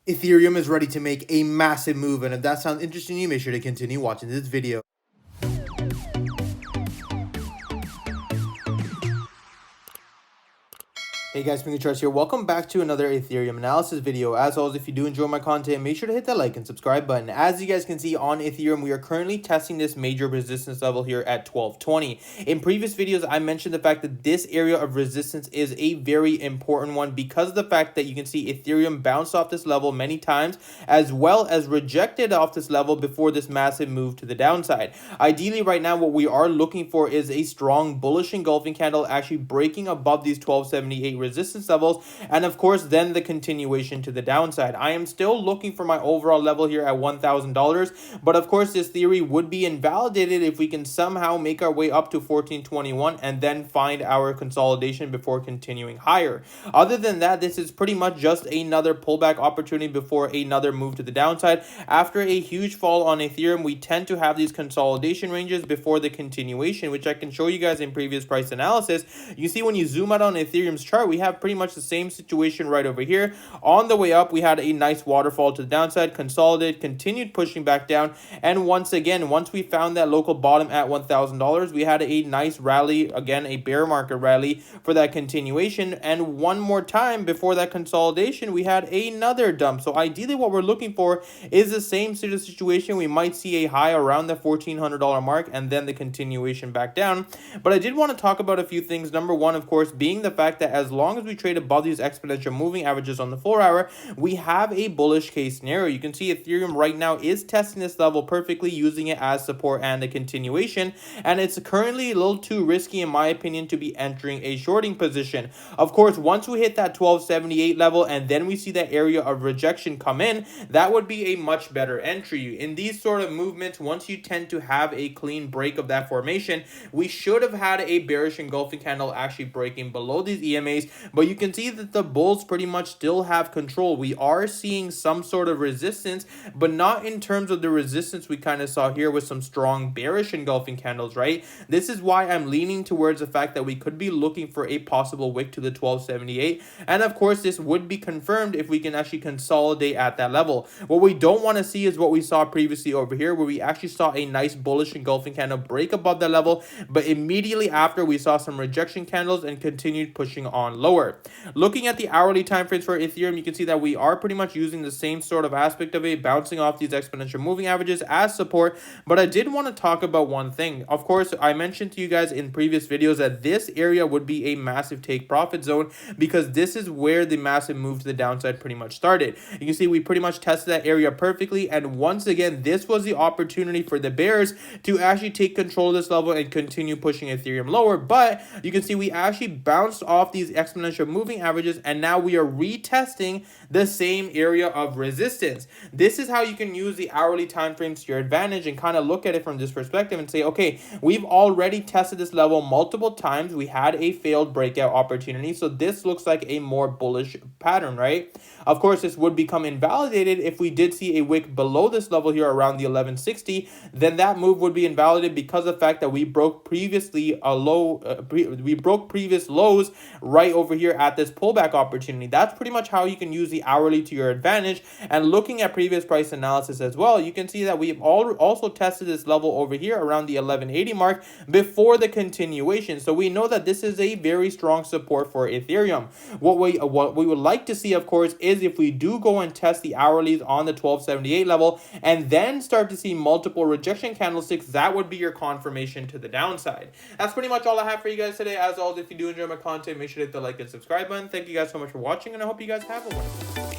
Ethereum is ready to make a massive move, and if that sounds interesting to you, make sure to continue watching this video. Hey guys, Pingu Charts here. Welcome back to another Ethereum analysis video. As always, if you do enjoy my content, make sure to hit that like and subscribe button. As you guys can see on Ethereum, we are currently testing this major resistance level here at 1220. In previous videos, I mentioned the fact that this area of resistance is a very important one because of the fact that you can see Ethereum bounced off this level many times, as well as rejected off this level before this massive move to the downside. Ideally, right now, what we are looking for is a strong bullish engulfing candle actually breaking above these 1278 resistance levels, and of course then the continuation to the downside. I am still looking for my overall level here at $1,000, but of course this theory would be invalidated if we can somehow make our way up to 1421 and then find our consolidation before continuing higher. Other than that, this is pretty much just another pullback opportunity before another move to the downside. After a huge fall on Ethereum, we tend to have these consolidation ranges before the continuation, which I can show you guys in previous price analysis. You see when you zoom out on Ethereum's chart, we have pretty much the same situation right over here. On the way up, we had a nice waterfall to the downside, consolidated, continued pushing back down, and once again, once we found that local bottom at $1,000, we had a nice rally, again a bear market rally for that continuation, and one more time before that consolidation, we had another dump. So ideally what we're looking for is the same sort of situation. We might see a high around the $1,400 mark and then the continuation back down. But I did want to talk about a few things. Number one, of course, being the fact that as long as we trade above these exponential moving averages on the 4 hour, we have a bullish case scenario. You can see Ethereum right now is testing this level perfectly, using it as support and a continuation, and it's currently a little too risky in my opinion to be entering a shorting position. Of course, once we hit that 1278 level and then we see that area of rejection come in, that would be a much better entry. In these sort of movements, once you tend to have a clean break of that formation, we should have had a bearish engulfing candle actually breaking below these EMAs, but you can see that the bulls pretty much still have control. We are seeing some sort of resistance, but not in terms of the resistance we kind of saw here with some strong bearish engulfing candles, right? This is why I'm leaning towards the fact that we could be looking for a possible wick to the 1278, and of course this would be confirmed if we can actually consolidate at that level. What we don't want to see is what we saw previously over here, where we actually saw a nice bullish engulfing candle break above that level, but immediately after we saw some rejection candles and continued pushing on lower. Looking at the hourly time frames for Ethereum, you can see that we are pretty much using the same sort of aspect of it, bouncing off these exponential moving averages as support. But I did want to talk about one thing. Of course, I mentioned to you guys in previous videos that this area would be a massive take profit zone because this is where the massive move to the downside pretty much started. You can see we pretty much tested that area perfectly, and once again, this was the opportunity for the bears to actually take control of this level and continue pushing Ethereum lower. But you can see we actually bounced off these exponential moving averages, and now we are retesting the same area of resistance. This is how you can use the hourly time frames to your advantage and kind of look at it from this perspective and say, okay, we've already tested this level multiple times. We had a failed breakout opportunity, so this looks like a more bullish pattern, right? Of course, this would become invalidated if we did see a wick below this level here around the 1160. Then that move would be invalidated because of the fact that we broke previously a low, we broke previous lows right over here at this pullback opportunity. That's pretty much how you can use the hourly to your advantage. And looking at previous price analysis as well, you can see that we've also tested this level over here around the 1180 mark before the continuation. So we know that this is a very strong support for Ethereum. What we would like to see, of course, is if we do go and test the hourlies on the 1278 level and then start to see multiple rejection candlesticks, that would be your confirmation to the downside. That's pretty much all I have for you guys today. As always, if you do enjoy my content, make sure to hit the like and subscribe button. Thank you guys so much for watching, and I hope you guys have a wonderful day.